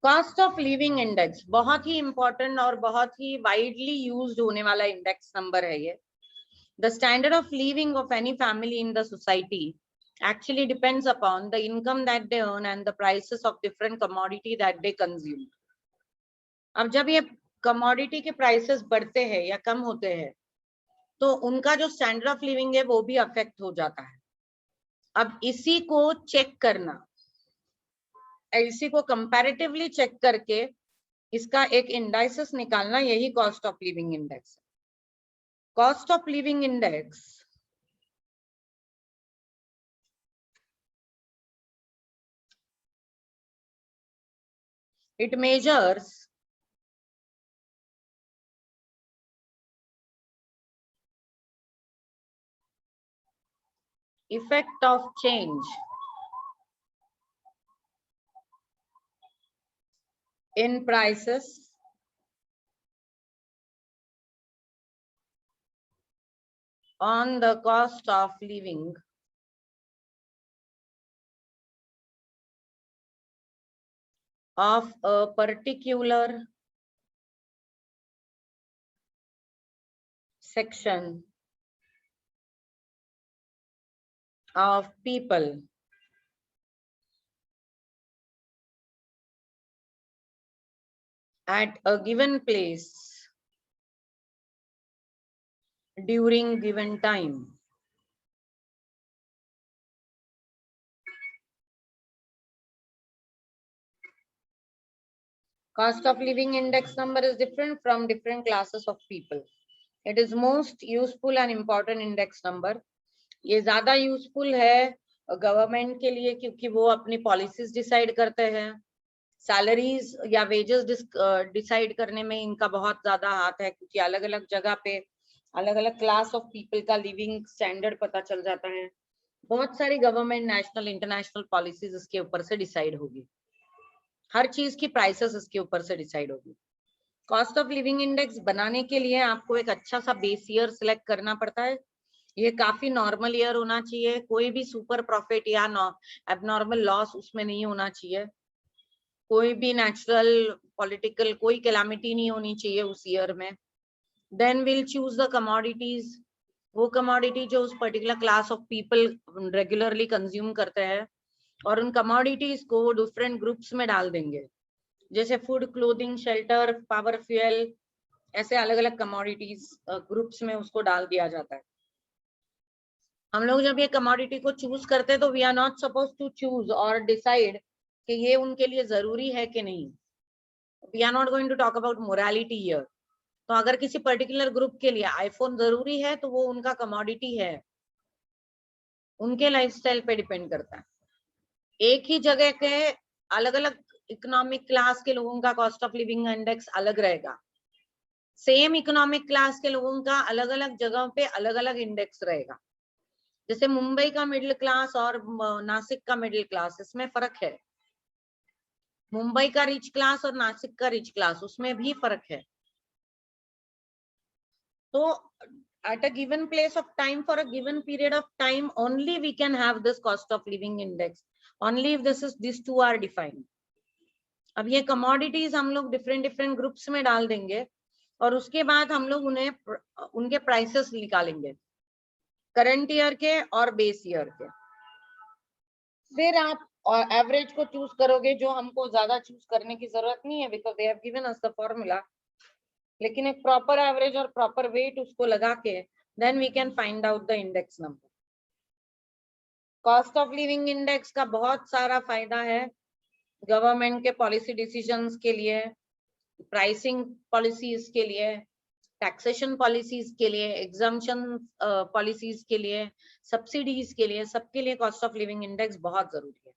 Cost of living index बहुत ही important और बहुत ही वाइडली यूज्ड होने वाला इंडेक्स नंबर है ये। The standard of living of any family in the society actually depends upon the income that they earn and the prices of different commodity that they consume. अब जब ये commodity के prices बढ़ते हैं या कम होते हैं तो उनका जो स्टैंडर्ड ऑफ लिविंग है वो भी अफेक्ट हो जाता है। अब इसी को चेक करना, इसी को कंपैरेटिवली चेक करके इसका एक इंडाइसेस निकालना, यही कॉस्ट ऑफ लिविंग इंडेक्स है। Cost of living index it measures effect of change in prices on the cost of living of a particular section of people at a given place during given time. Cost of living index number is different from different classes of people. It is most useful and important index number. ये ज्यादा useful है government के लिए क्योंकि वो अपनी policies decide करते हैं। सैलरीज या वेजेस डिसाइड करने में इनका बहुत ज्यादा हाथ है क्योंकि अलग अलग जगह पे अलग अलग क्लास ऑफ पीपल का लिविंग स्टैंडर्ड पता चल जाता है। बहुत सारी गवर्नमेंट नेशनल इंटरनेशनल पॉलिसीज इसके ऊपर से डिसाइड होगी, हर चीज की प्राइसेस इसके ऊपर से डिसाइड होगी। कॉस्ट ऑफ लिविंग इंडेक्स बनाने के लिए आपको एक अच्छा सा बेस ईयर सिलेक्ट करना पड़ता है। ये काफी नॉर्मल ईयर होना चाहिए, कोई भी सुपर प्रॉफिट या एबनॉर्मल लॉस उसमें नहीं होना चाहिए, कोई भी नेचुरल पॉलिटिकल कोई कैलामिटी नहीं होनी चाहिए उस ईयर में। Then will choose the commodities, वो कमोडिटी जो उस particular class of people regularly consume करते हैं, और उन कमोडिटीज को डिफरेंट ग्रुप्स में डाल देंगे, जैसे food, clothing, shelter, power, fuel, ऐसे अलग अलग कमोडिटीज ग्रुप्स में उसको डाल दिया जाता है। हम लोग जब ये कमोडिटी को चूज करते हैं तो we are not suppose to choose और डिसाइड कि ये उनके लिए जरूरी है कि नहीं। We are not going to talk about morality here. तो अगर किसी पर्टिकुलर ग्रुप के लिए आईफोन जरूरी है तो वो उनका कमोडिटी है, उनके लाइफस्टाइल पे डिपेंड करता है। एक ही जगह के अलग अलग इकोनॉमिक क्लास के लोगों का कॉस्ट ऑफ लिविंग इंडेक्स अलग रहेगा, सेम इकोनॉमिक क्लास के लोगों का अलग अलग जगह पे अलग अलग इंडेक्स रहेगा। जैसे मुंबई का मिडिल क्लास और नासिक का मिडिल क्लास, इसमें फर्क है। मुंबई का रिच क्लास और नासिक का रिच क्लास, उसमें भी फर्क है। तो at a given place of time for a given period of time only we can have this cost of living index, only if these two are defined. अब ये commodities हम लोग डिफरेंट डिफरेंट ग्रुप्स में डाल देंगे और उसके बाद हम लोग उन्हें उनके प्राइसेस निकालेंगे, करंट ईयर के और बेस ईयर के। फिर आप एवरेज को चूज करोगे, जो हमको ज्यादा चूज करने की जरूरत नहीं है because they have given us the formula, लेकिन एक प्रॉपर एवरेज और प्रॉपर वेट उसको लगा के then we can find out the index number. Cost of living index का बहुत सारा फायदा है गवर्नमेंट के पॉलिसी डिसीजंस के लिए, प्राइसिंग पॉलिसीज के लिए, टैक्सेशन पॉलिसीज के लिए, एग्जाम्पशन पॉलिसीज के लिए, सब्सिडीज के लिए, सबके लिए कॉस्ट ऑफ लिविंग इंडेक्स बहुत जरूरी है।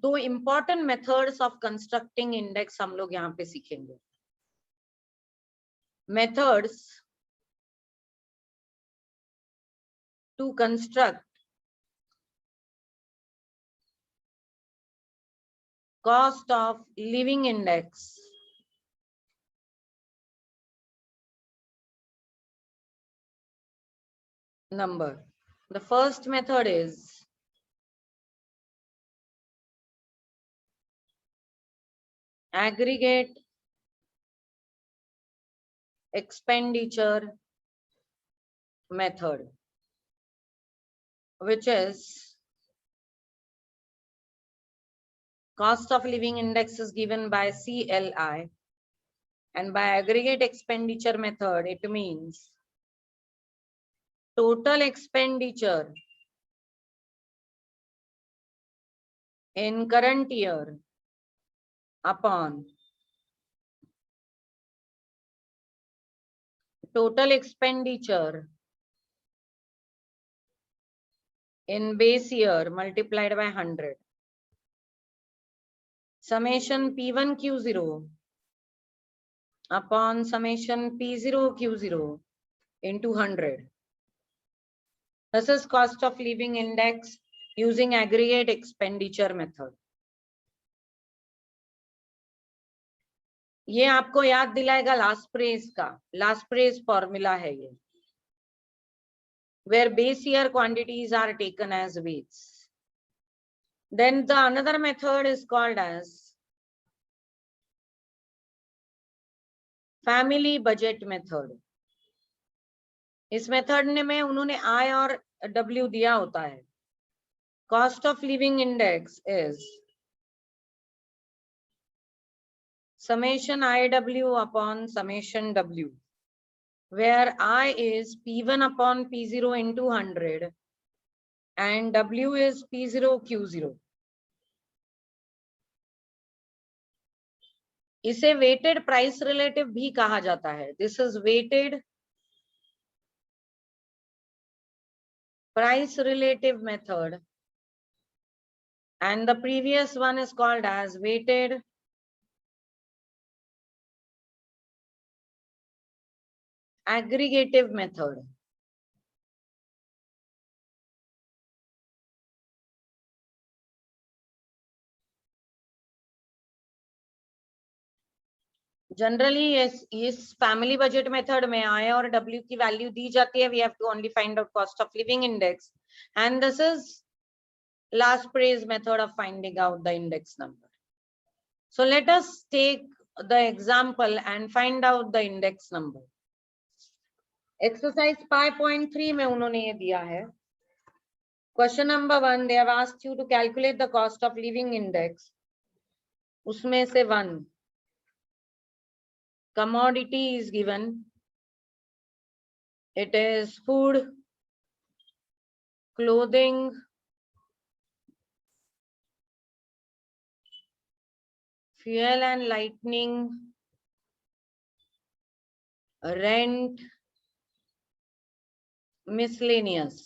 दो important methods of constructing index हम लोग यहाँ पे सीखेंगे। Methods to construct cost of living index number. The first method is aggregate expenditure method, which is cost of living index is given by CLI, and by aggregate expenditure method, it means total expenditure in current year upon total expenditure in base year multiplied by 100. Summation P1 Q0 upon summation P0 Q0 into 100. This is cost of living index using aggregate expenditure method. ये आपको याद दिलाएगा last press का, last press formula है ये, where base year quantities are taken as weights. Then the another method is called as family budget method. इस method में उन्होंने I और W दिया होता है. Cost of living index is summation IW upon summation W, where I is P1 upon P0 into 100 and W is P0 Q0. इसे weighted price relative भी कहा जाता है. This is weighted price relative method, and the previous one is called as weighted aggregative method. Generally इस family budget method में I और W की value दी जाती है. We have to only find out cost of living index, and this is Laspeyres method of finding out the index number. So let us take the example and find out the index number. Exercise 5.3 में उन्होंने ये दिया है. Question number 1, they have asked you to calculate the cost of living index. उसमें से 1 commodity is given. It is food, clothing, fuel and lighting, rent, miscellaneous.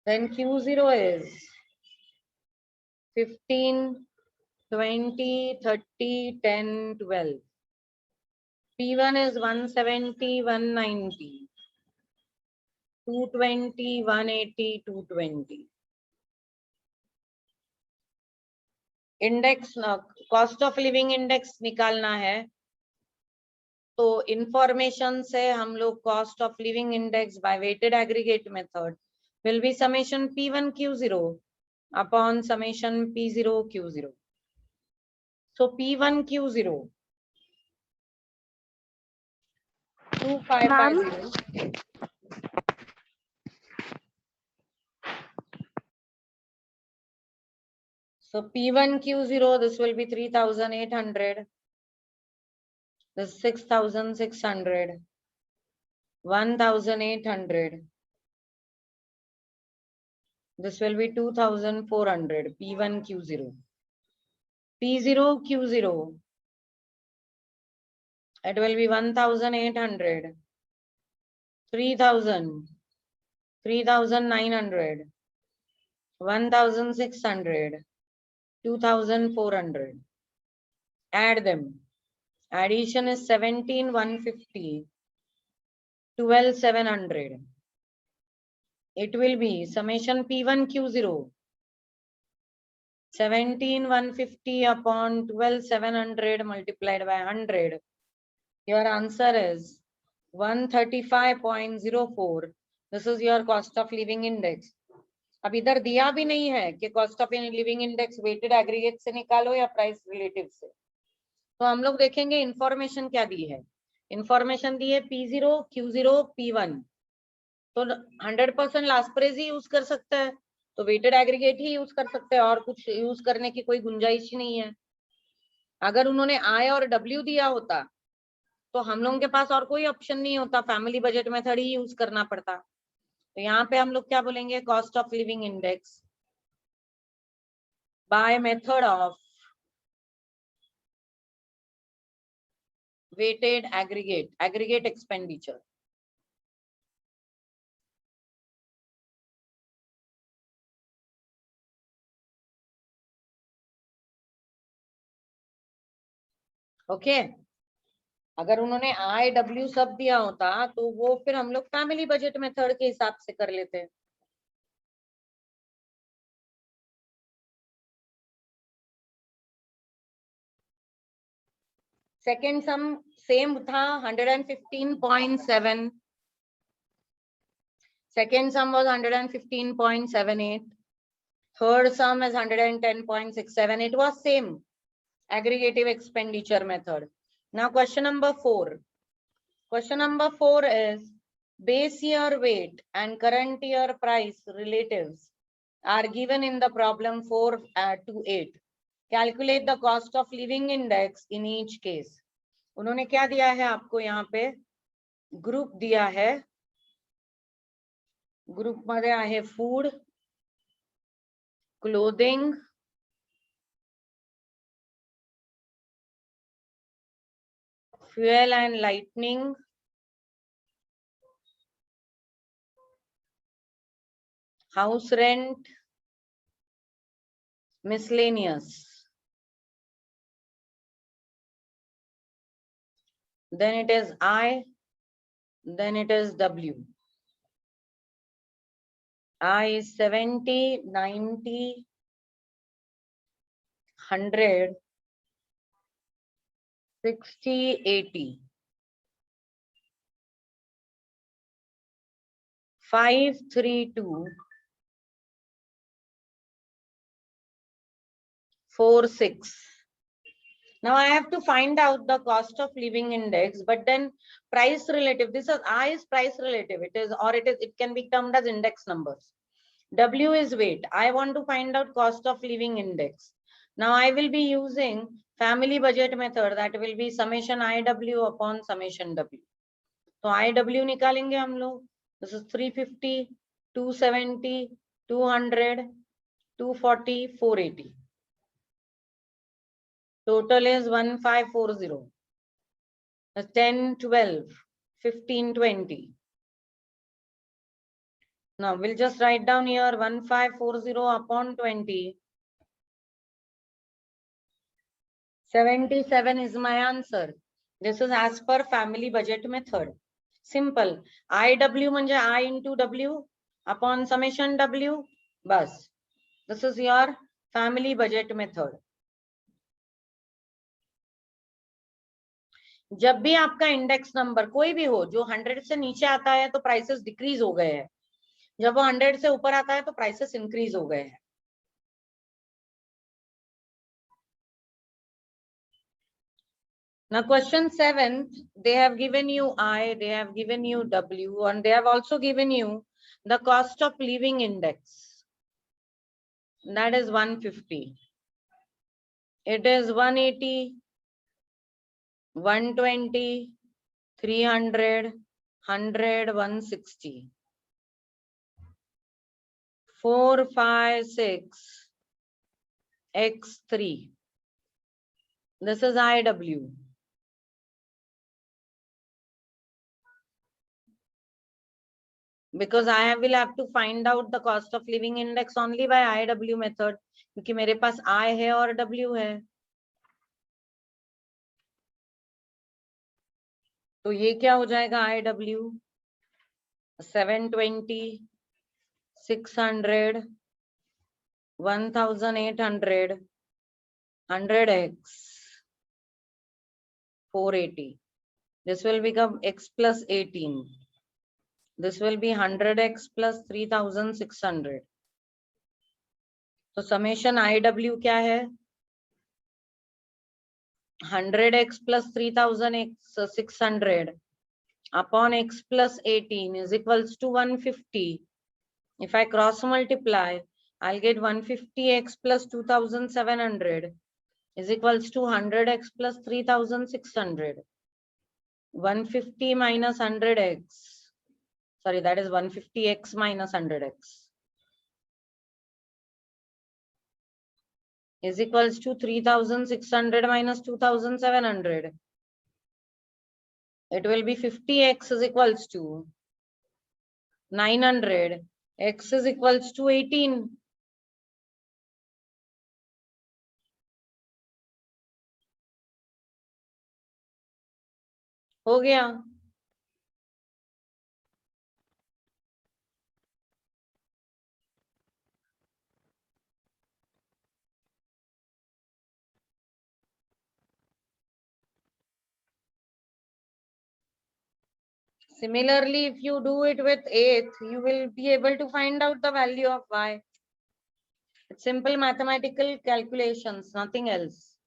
Then Q0 is 15, 20, 30, 10, 12. P1 is 170, 190, 220, 180, 220. Index cost of living index निकालना है, तो information से हम लोग cost of living index by weighted aggregate method will be summation P1 Q0 upon summation P0 Q0. So P1 Q0 2550. So P1 Q0, this will be 3,800. This 6,600, 1,800. This will be 2,400. P1 Q0. P0 Q0. It will be 1,800, 3,000, 3,900, 1,600, 2,400. Add them. Addition is 17,150, 12,700. It will be summation P1 Q0 17,150 upon 12,700 multiplied by 100. Your answer is 135.04. This is your cost of living index. अब इधर दिया भी नहीं है कि cost of living index weighted aggregate से निकालो या प्राइस रिलेटिव से. तो हम लोग देखेंगे इंफॉर्मेशन क्या दी है. इंफॉर्मेशन दी है P0 Q0 P1. तो 100% लास्ट प्राइस ही यूज कर सकता है, तो वेटेड एग्रीगेट ही यूज कर सकते हैं, और कुछ यूज करने की कोई गुंजाइश ही नहीं है. अगर उन्होंने आई और डब्ल्यू दिया होता तो हम लोगों के पास और कोई ऑप्शन नहीं होता, फैमिली बजट मेथड ही यूज करना पड़ता. तो यहाँ पे हम लोग क्या बोलेंगे, cost of living index by method of weighted aggregate expenditure. Okay. अगर उन्होंने आई डब्ल्यू सब दिया होता तो वो फिर हम लोग फैमिली बजट मेथड के हिसाब से कर लेते. सेकेंड सम सेम था 115.7. Second sum was 115.78. Third sum is 110.67. It was same aggregative expenditure method. Now question number 4. Question number 4 is base year weight and current year price relatives are given in the problem 4 to 8. Calculate the cost of living index in each case. उन्होंने क्या दिया है आपको, यहाँ पे group दिया है. Group मध्ये आहे food, clothing, fuel and lighting, house rent, miscellaneous. Then it is I, then it is W. I is 70, 90, 100, 60, 80. 5, 3, 2, 4, 6. Now I have to find out the cost of living index, but then price relative. This is I is price relative. It can be termed as index numbers. W is weight. I want to find out cost of living index. Now I will be using family budget method. That will be summation IW upon summation W. तो IW निकालेंगे हम लोग. This is 350, 270, 200, 240, 480. Total is 1540. 10, 12, 15, 20. Now we'll just write down here 1540 upon 20. 77 is my answer. This is as per family budget method. Simple. IW म्हणजे I into W upon summation W. बस. This is your family budget method. जब भी आपका index number कोई भी हो जो 100 से नीचे आता है तो प्राइसेस डिक्रीज हो गए हैं, जब वो 100 से ऊपर आता है तो प्राइसेस इंक्रीज हो गए हैं. Now question 7, they have given you I, they have given you W, and they have also given you the cost of living index. That is 150. It is 180, 120, 300, 100, 160. 4, 5, 6, X3. This is IW. Because I will have to find out the cost of living index only by IW method, क्योंकि मेरे पास I है और W है. तो ये क्या हो जाएगा IW 720, 600, 1800, 100x, 480. This will become x plus 18. This will be 100x plus 3600. तो summation IW क्या है? 100x plus 3600 upon x plus 18 is equals to 150. If I cross multiply, I'll get 150x plus 2700 is equals to 100x plus 3600. 150 minus 100x. Sorry, that is 150x minus 100x. Is equals to 3600 minus 2700. It will be 50x is equals to 900. X is equals to 18. हो गया. Similarly, if you do it with 8th, you will be able to find out the value of y. It's simple mathematical calculations, nothing else.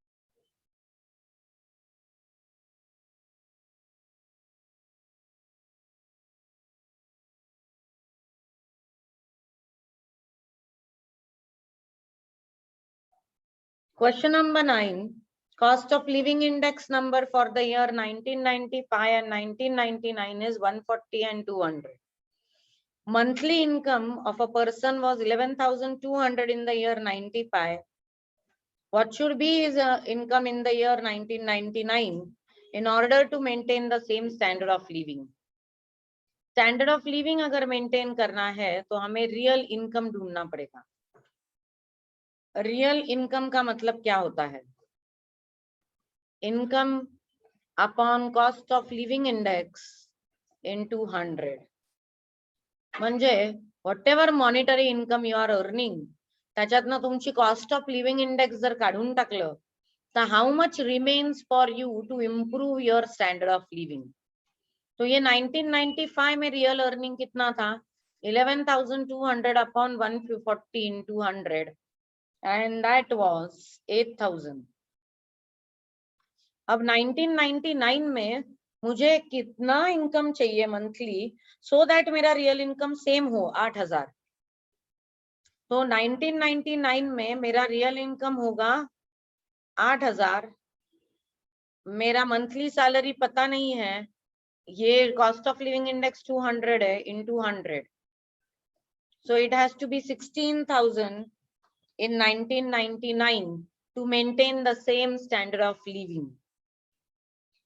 Question number 9. Cost of living index number for the year 1995 and 1999 is 140 and 200. Monthly income of a person was 11,200 in the year 95. What should be his income in the year 1999 in order to maintain the same standard of living? Standard of living अगर maintain करना है तो हमें real income ढूंढना पड़ेगा. Real income का मतलब क्या होता है? Income upon cost of living index into 100. म्हणजे whatever monetary income you are earning, त्याच्यातनं तुमची cost of living index जर काढून टाकलं तर how much remains for you to improve your standard of living. तो ये 1995 में real earning कितना था? 11,200 upon 140 into 100 and that was 8,000. अब 1999 में मुझे कितना इनकम चाहिए मंथली सो दैट मेरा रियल इनकम सेम हो 8,000. तो 1999 में मेरा रियल इनकम होगा 8,000. मेरा मंथली सैलरी पता नहीं है, ये कॉस्ट ऑफ लिविंग इंडेक्स 200 है into 100. So it has to be 16,000 in 1999 to maintain the same standard of living.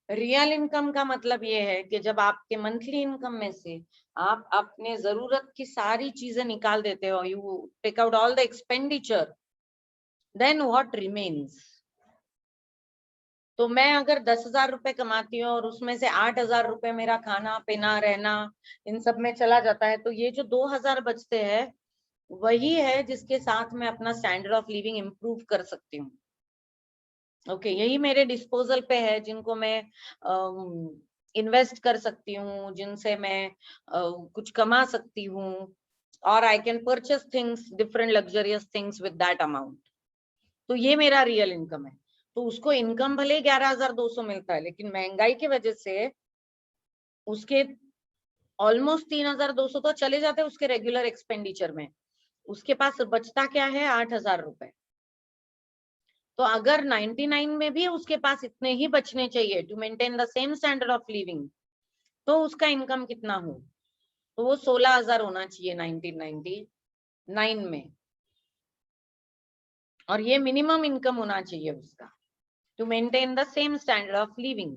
Real income का मतलब ये है कि जब आपके मंथली इनकम में से आप अपने जरूरत की सारी चीजें निकाल देते हो, you take out all the expenditure, then what remains. तो मैं अगर 10,000 रुपए कमाती हूँ और उसमें से 8,000 रुपए मेरा खाना पीना रहना इन सब में चला जाता है, तो ये जो 2,000 बचते हैं वही है जिसके साथ मैं अपना स्टैंडर्ड ऑफ लिविंग इम्प्रूव कर सकती हूँ. ओके, यही मेरे डिस्पोजल पे है जिनको मैं इन्वेस्ट कर सकती हूँ, जिनसे मैं कुछ कमा सकती हूँ, और I can purchase things, different luxurious things with that amount. तो ये मेरा रियल इनकम है. तो उसको इनकम भले 11,200 मिलता है, लेकिन महंगाई की वजह से उसके ऑलमोस्ट 3,200 तो चले जाते हैं उसके रेगुलर एक्सपेंडिचर में. उसके पास बचता क्या है? 8,000 रुपए. तो अगर 99 में भी उसके पास इतने ही बचने चाहिए to maintain the same standard of living, तो उसका इनकम कितना हो? तो वो 16,000 होना चाहिए 1999 में, और ये मिनिमम इनकम होना चाहिए उसका to maintain the same standard of living.